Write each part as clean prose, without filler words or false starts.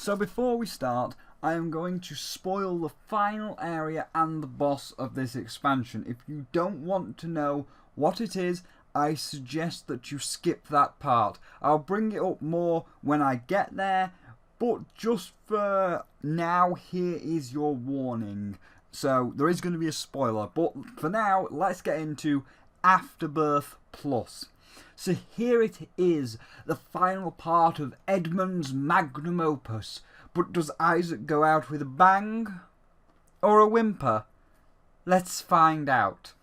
So before we start, I am going to spoil the final area and the boss of this expansion. If you don't want to know what it is, I suggest that you skip that part. I'll bring it up more when I get there, but just for now, here is your warning. So there is going to be a spoiler, but for now, let's get into Afterbirth Plus. So here it is, the final part of Edmund's magnum opus. But does Isaac go out with a bang? Or a whimper? Let's find out.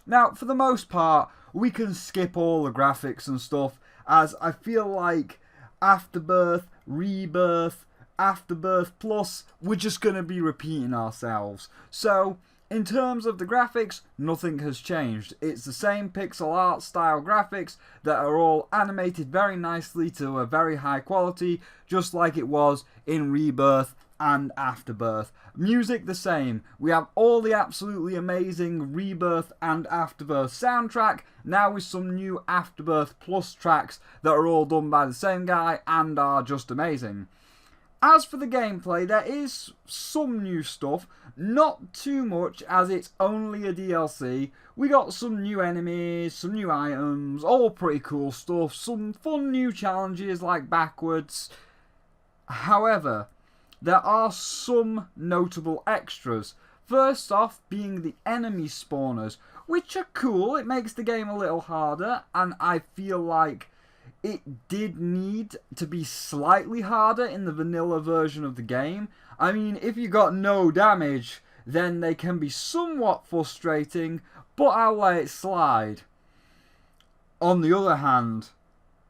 Now, for the most part, we can skip all the graphics and stuff, as I feel like Afterbirth, Rebirth, Afterbirth Plus, we're just going to be repeating ourselves. So, in terms of the graphics, nothing has changed. It's the same pixel art style graphics that are all animated very nicely to a very high quality, just like it was in Rebirth and Afterbirth. Music the same. We have all the absolutely amazing Rebirth and Afterbirth soundtrack, now with some new Afterbirth Plus tracks that are all done by the same guy and are just amazing. As for the gameplay, there is some new stuff, not too much as it's only a DLC. We got some new enemies, some new items, all pretty cool stuff, some fun new challenges like backwards. However, there are some notable extras. First off being the enemy spawners, which are cool. It makes the game a little harder, and I feel like it did need to be slightly harder in the vanilla version of the game. I mean, if you got no damage, then they can be somewhat frustrating, but I'll let it slide. On the other hand,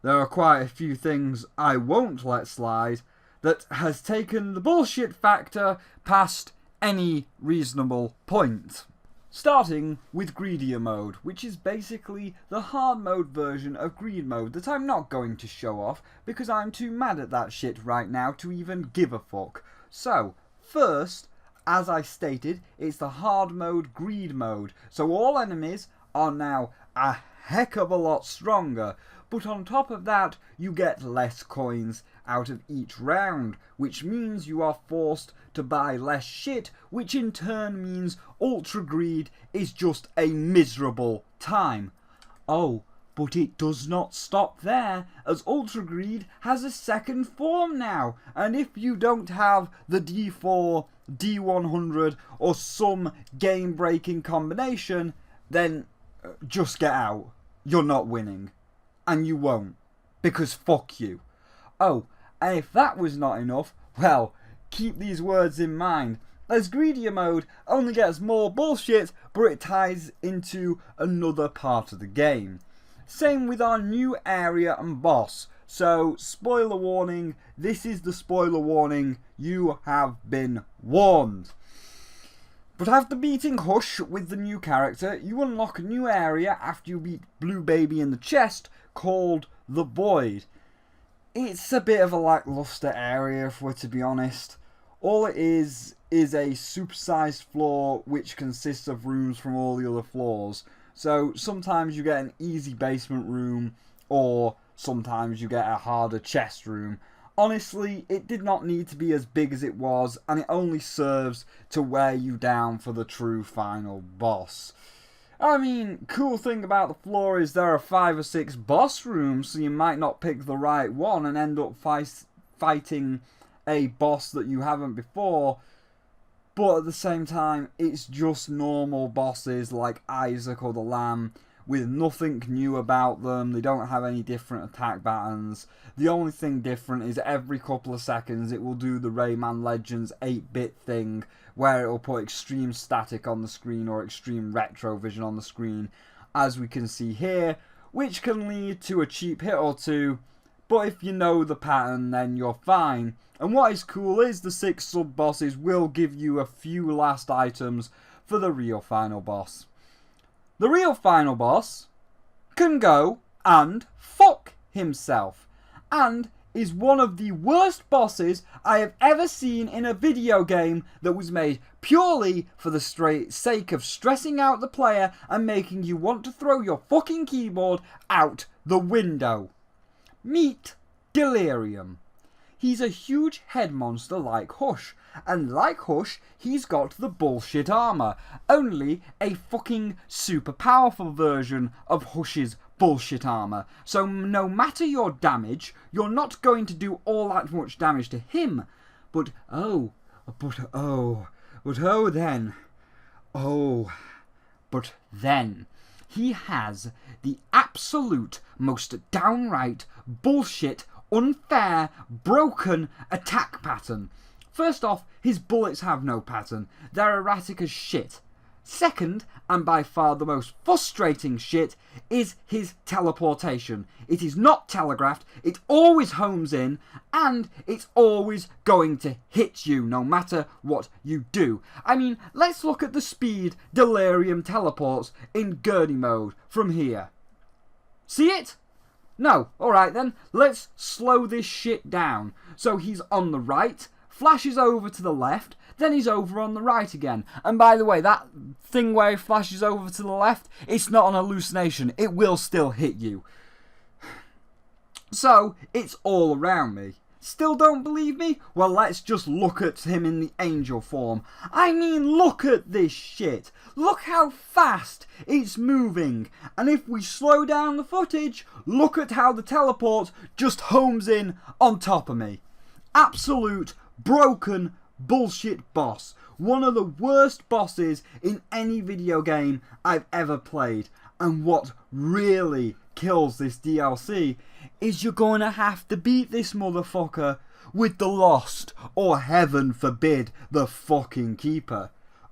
there are quite a few things I won't let slide that has taken the bullshit factor past any reasonable point. Starting with Greedier mode, which is basically the hard mode version of Greed mode that I'm not going to show off because I'm too mad at that shit right now to even give a fuck. So, first, as I stated, it's the hard mode Greed mode, so all enemies are now a heck of a lot stronger. But on top of that, you get less coins out of each round, which means you are forced to buy less shit, which in turn means Ultra Greed is just a miserable time. Oh, but it does not stop there, as Ultra Greed has a second form now, and if you don't have the D4, D100 or some game-breaking combination, then just get out. You're not winning. And you won't, because fuck you. Oh, and if that was not enough, well, keep these words in mind, as Greedier mode only gets more bullshit, but it ties into another part of the game. Same with our new area and boss. So, spoiler warning, this is the spoiler warning, you have been warned. But after beating Hush with the new character, you unlock a new area after you beat Blue Baby in the chest, called The Void. It's a bit of a lackluster area, if we're to be honest. All it is a supersized floor which consists of rooms from all the other floors. So sometimes you get an easy basement room, or sometimes you get a harder chest room. Honestly, it did not need to be as big as it was, and it only serves to wear you down for the true final boss. I mean, cool thing about the floor is there are 5 or 6 boss rooms, so you might not pick the right one and end up fighting a boss that you haven't before. But at the same time, it's just normal bosses like Isaac or the Lamb, with nothing new about them. They don't have any different attack patterns. The only thing different is every couple of seconds it will do the Rayman Legends 8-bit thing, where it will put extreme static on the screen or extreme retrovision on the screen, as we can see here, which can lead to a cheap hit or two, but if you know the pattern then you're fine. And what is cool is the 6 sub-bosses will give you a few last items for the real final boss. The real final boss can go and fuck himself, and is one of the worst bosses I have ever seen in a video game that was made purely for the straight sake of stressing out the player and making you want to throw your fucking keyboard out the window. Meet Delirium. he's a huge head monster like Hush. And like Hush, he's got the bullshit armor. Only a fucking super powerful version of Hush's bullshit armor. So no matter your damage, you're not going to do all that much damage to him. But then, he has the absolute most downright bullshit, unfair, broken attack pattern. First off, his bullets have no pattern. They're erratic as shit. Second, and by far the most frustrating shit, is his teleportation. It is not telegraphed, it always homes in, and it's always going to hit you no matter what you do. I mean, let's look at the speed Delirium teleports in Gurney mode from here. See it? No. Alright then, let's slow this shit down. So he's on the right, flashes over to the left, then he's over on the right again. And by the way, that thing where he flashes over to the left, it's not an hallucination. It will still hit you. So, it's all around me. Still don't believe me? Well, let's just look at him in the angel form. I mean, look at this shit. Look how fast it's moving. And if we slow down the footage, look at how the teleport just homes in on top of me. Absolute broken bullshit boss. One of the worst bosses in any video game I've ever played. And what really kills this DLC is you're going to have to beat this motherfucker with the Lost, or heaven forbid, the fucking Keeper.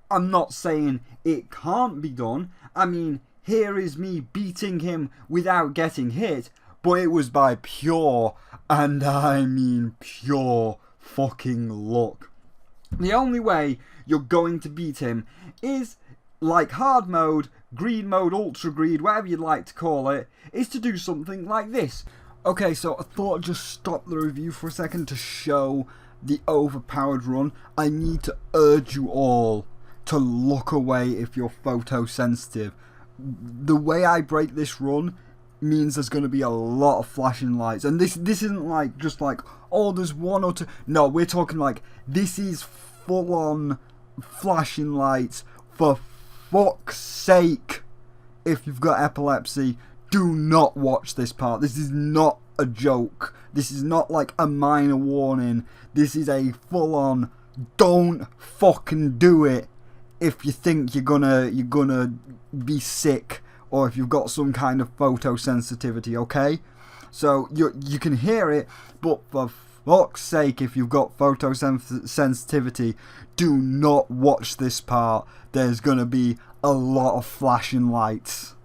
I'm not saying it can't be done. I mean, here is me beating him without getting hit, but it was by pure, and I mean pure, fucking luck. The only way you're going to beat him is, like hard mode, greed mode, ultra greed, whatever you'd like to call it, is to do something like this. Okay, so I thought I'd just stop the review for a second to show the overpowered run. I need to urge you all to look away if you're photosensitive. The way I break this run means there's going to be a lot of flashing lights. And this isn't like just like, oh, there's one or two. No, we're talking like, this is full on flashing lights. For fuck's sake, if you've got epilepsy, do not watch this part. This is not a joke. This is not like a minor warning. This is a full on, don't fucking do it if you think you're gonna be sick, or if you've got some kind of photosensitivity, okay? So you can hear it, but for fuck's sake, if you've got photosensitivity, do not watch this part. There's gonna be a lot of flashing lights.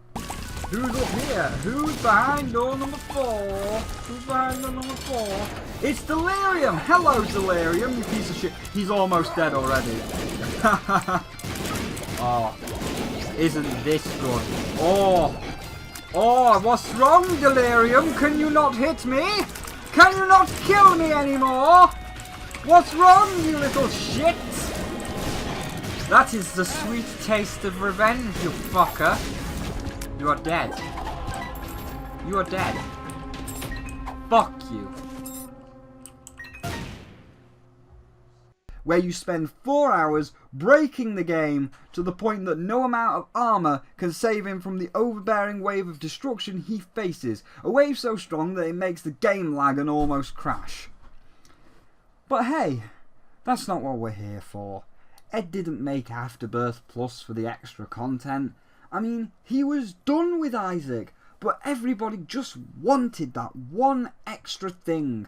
Who's up here? Who's behind door number 4? Who's behind door number 4? It's Delirium! Hello, Delirium, you piece of shit. He's almost dead already. Oh, isn't this good? Oh, what's wrong, Delirium? Can you not hit me? Can you not kill me anymore? What's wrong, you little shit? That is the sweet taste of revenge, you fucker. You are dead. You are dead. Fuck you. Where you spend 4 hours breaking the game to the point that no amount of armour can save him from the overbearing wave of destruction he faces. A wave so strong that it makes the game lag and almost crash. But hey, that's not what we're here for. Ed didn't make Afterbirth Plus for the extra content. I mean, he was done with Isaac, but everybody just wanted that one extra thing.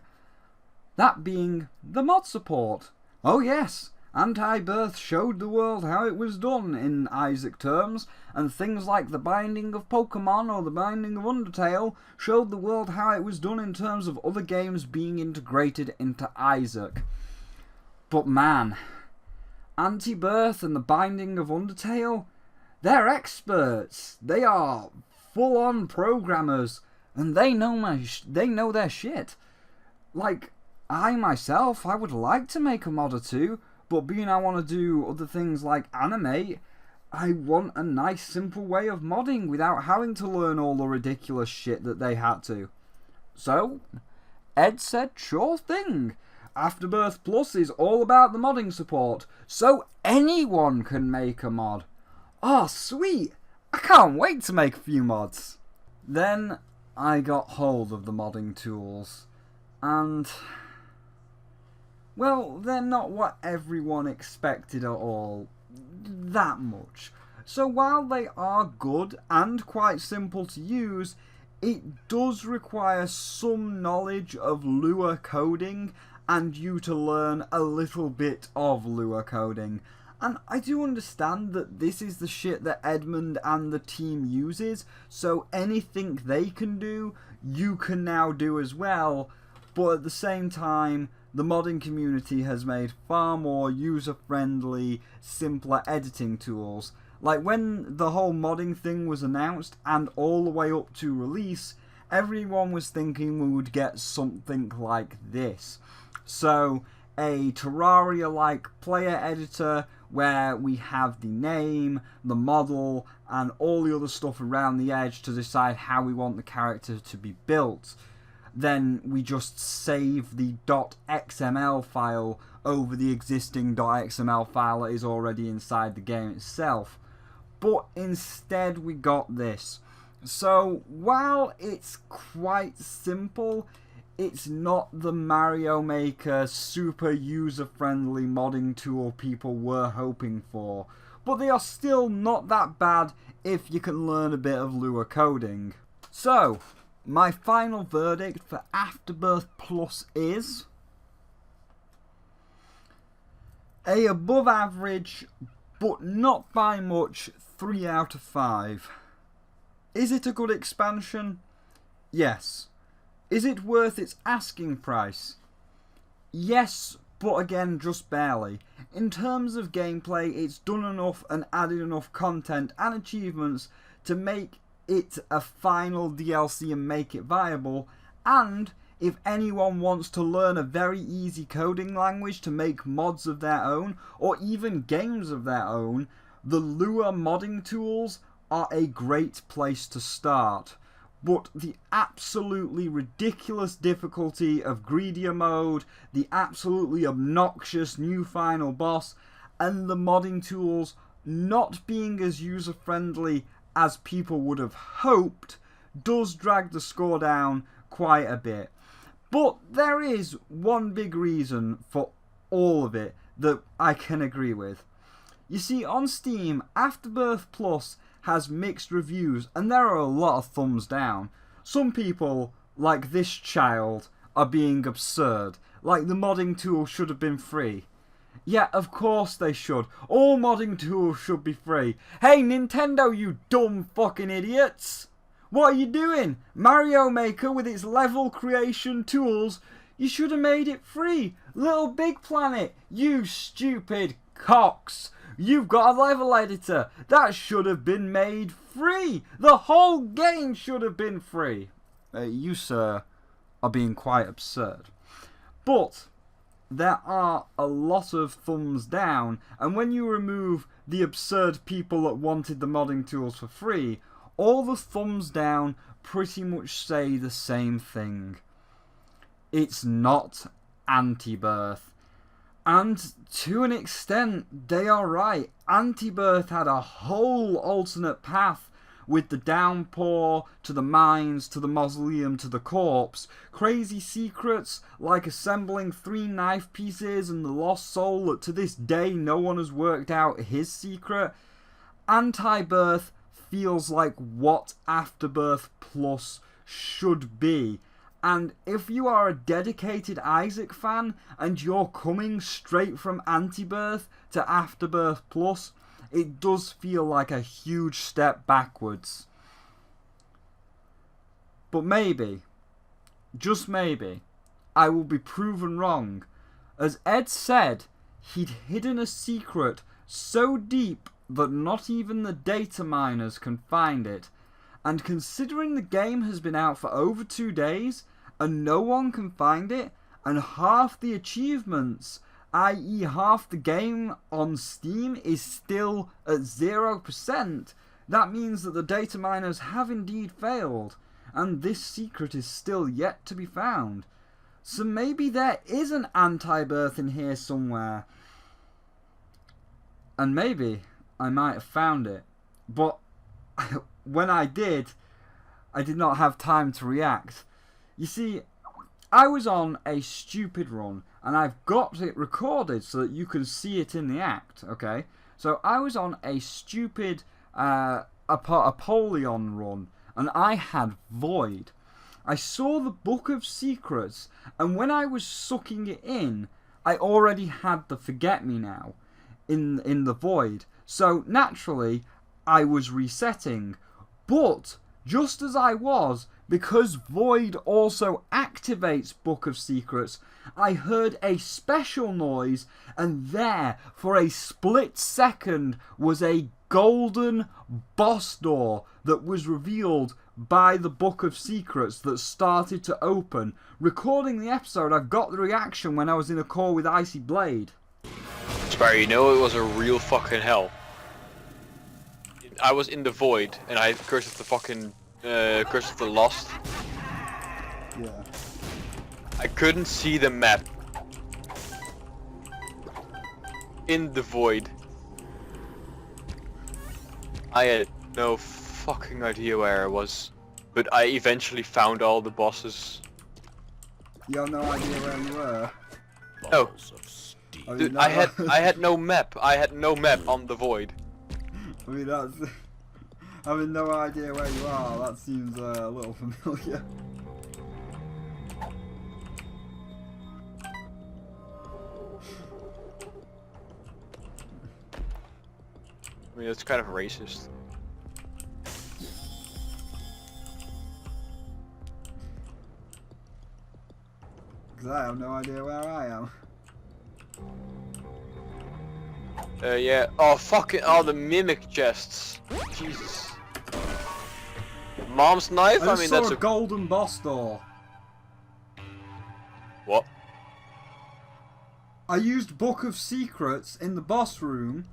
That being the mod support. Oh yes, Anti-Birth showed the world how it was done in Isaac terms, and things like the binding of Pokemon or the binding of Undertale showed the world how it was done in terms of other games being integrated into Isaac. But man, Anti-Birth and the binding of Undertale, they're experts. They are full-on programmers, and they know their shit. Like, I myself, I would like to make a mod or two, but being I want to do other things like animate, I want a nice simple way of modding without having to learn all the ridiculous shit that they had to. So, Ed said, sure thing. Afterbirth Plus is all about the modding support, so anyone can make a mod. Oh, sweet! I can't wait to make a few mods. Then I got hold of the modding tools, and well, they're not what everyone expected at all. That much. So while they are good and quite simple to use, it does require some knowledge of Lua coding and you to learn a little bit of Lua coding. And I do understand that this is the shit that Edmund and the team uses, so anything they can do, you can now do as well. But at the same time, the modding community has made far more user-friendly, simpler editing tools. Like when the whole modding thing was announced and all the way up to release, everyone was thinking we would get something like this. So, a Terraria-like player editor where we have the name, the model, and all the other stuff around the edge to decide how we want the character to be built. Then we just save the .xml file over the existing .xml file that is already inside the game itself. But instead we got this. So while it's quite simple, it's not the Mario Maker super user-friendly modding tool people were hoping for. But they are still not that bad if you can learn a bit of Lua coding. So, my final verdict for Afterbirth Plus is a above average, but not by much, 3 out of 5. Is it a good expansion? Yes. Is it worth its asking price? Yes, but again, just barely. In terms of gameplay, it's done enough and added enough content and achievements to make it a final DLC and make it viable, and if anyone wants to learn a very easy coding language to make mods of their own, or even games of their own, the Lua modding tools are a great place to start. But the absolutely ridiculous difficulty of Greedier mode, the absolutely obnoxious new final boss, and the modding tools not being as user-friendly as people would have hoped, does drag the score down quite a bit. But there is one big reason for all of it that I can agree with. You see, on Steam, Afterbirth Plus has mixed reviews, and there are a lot of thumbs down. Some people, like this child, are being absurd, like the modding tool should have been free. Yeah, of course they should. All modding tools should be free. Hey, Nintendo, you dumb fucking idiots! What are you doing? Mario Maker with its level creation tools, you should have made it free. Little Big Planet, you stupid cocks. You've got a level editor. That should have been made free. The whole game should have been free. You, sir, are being quite absurd. But there are a lot of thumbs down, and when you remove the absurd people that wanted the modding tools for free, all the thumbs down pretty much say the same thing. It's not anti-birth. And to an extent, they are right. Afterbirth had a whole alternate path with the downpour, to the mines, to the mausoleum, to the corpse. Crazy secrets like assembling 3 knife pieces and the lost soul that to this day no one has worked out his secret. Anti-birth feels like what Afterbirth Plus should be. And if you are a dedicated Isaac fan and you're coming straight from Antibirth to Afterbirth Plus, it does feel like a huge step backwards. But maybe, just maybe, I will be proven wrong. As Ed said, he'd hidden a secret so deep that not even the data miners can find it. And considering the game has been out for over 2 days, and no one can find it, and half the achievements, i.e. half the game on Steam, is still at 0%, that means that the data miners have indeed failed, and this secret is still yet to be found. So maybe there is an anti-birth in here somewhere. And maybe I might have found it. But when I did not have time to react. You see, I was on a stupid run, and I've got it recorded so that you can see it in the act, okay? So I was on a stupid Apollyon run, and I had Void. I saw the Book of Secrets, and when I was sucking it in, I already had the Forget-Me-Now in the Void. So naturally, I was resetting. But just as I was, because Void also activates Book of Secrets, I heard a special noise, and there, for a split second, was a golden boss door that was revealed by the Book of Secrets that started to open. Recording the episode, I've got the reaction when I was in a call with Icy Blade. Spyro, you know it was a real fucking hell. I was in the Void, and I cursed the fucking Curse of the Lost. Yeah. I couldn't see the map in the Void. I had no fucking idea where I was, but I eventually found all the bosses. You have no idea where you were? No. Dude, I had no map. I had no map on the Void. I mean, that's... having no idea where you are, that seems a little familiar. I mean, it's kind of racist. Because I have no idea where I am. Yeah. Oh, fucking. Oh, the mimic chests. Jesus. Mom's knife? I mean, saw that's a golden boss door. What? I used Book of Secrets in the boss room.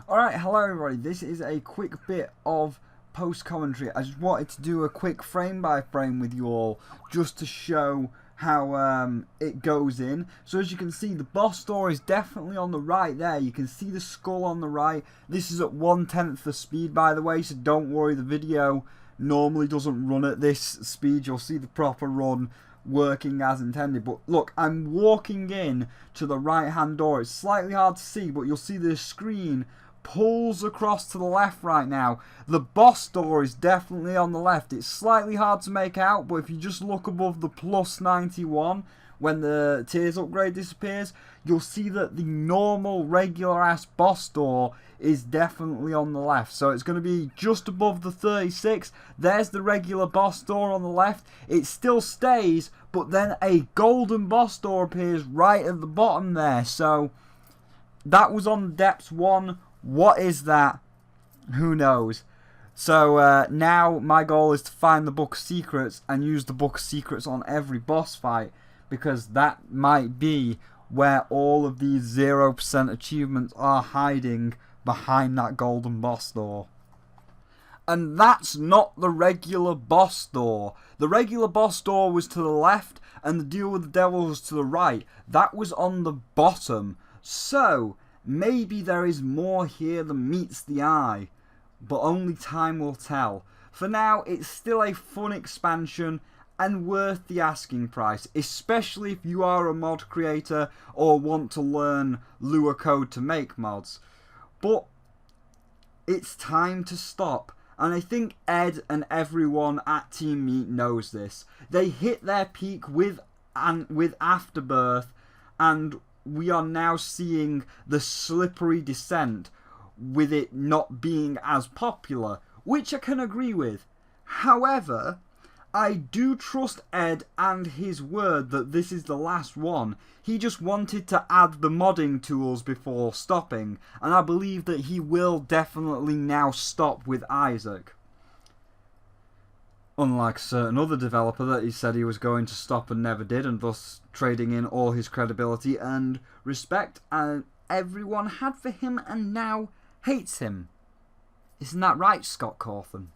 Alright, hello everybody. This is a quick bit of post-commentary. I just wanted to do a quick frame-by-frame with you all, just to show how it goes in. So as you can see, the boss door is definitely on the right there. You can see the skull on the right. This is at 1/10 the speed, by the way, so don't worry, the video normally doesn't run at this speed. You'll see the proper run working as intended. But look, I'm walking in to the right hand door. It's slightly hard to see, but you'll see the screen pulls across to the left right now. The boss door is definitely on the left. It's slightly hard to make out, but if you just look above the +91 when the tears upgrade disappears, you'll see that the normal regular ass boss door is definitely on the left. So it's going to be just above the 36. There's the regular boss door on the left. It still stays, but then a golden boss door appears right at the bottom there. So that was on Depths 1. What is that? Who knows? So now my goal is to find the Book of Secrets and use the Book of Secrets on every boss fight, because that might be where all of these 0% achievements are hiding, behind that golden boss door. And that's not the regular boss door. The regular boss door was to the left and the deal with the devil was to the right. That was on the bottom. So maybe there is more here than meets the eye, but only time will tell. For now, it's still a fun expansion and worth the asking price, especially if you are a mod creator or want to learn Lua code to make mods. But it's time to stop, and I think Ed and everyone at Team Meat knows this. They hit their peak with Afterbirth, and we are now seeing the slippery descent with it not being as popular, which I can agree with. However, I do trust Ed and his word that this is the last one. He just wanted to add the modding tools before stopping, and I believe that he will definitely now stop with Isaac. Unlike a certain other developer that he said he was going to stop and never did, and thus trading in all his credibility and respect everyone had for him and now hates him. Isn't that right, Scott Cawthon?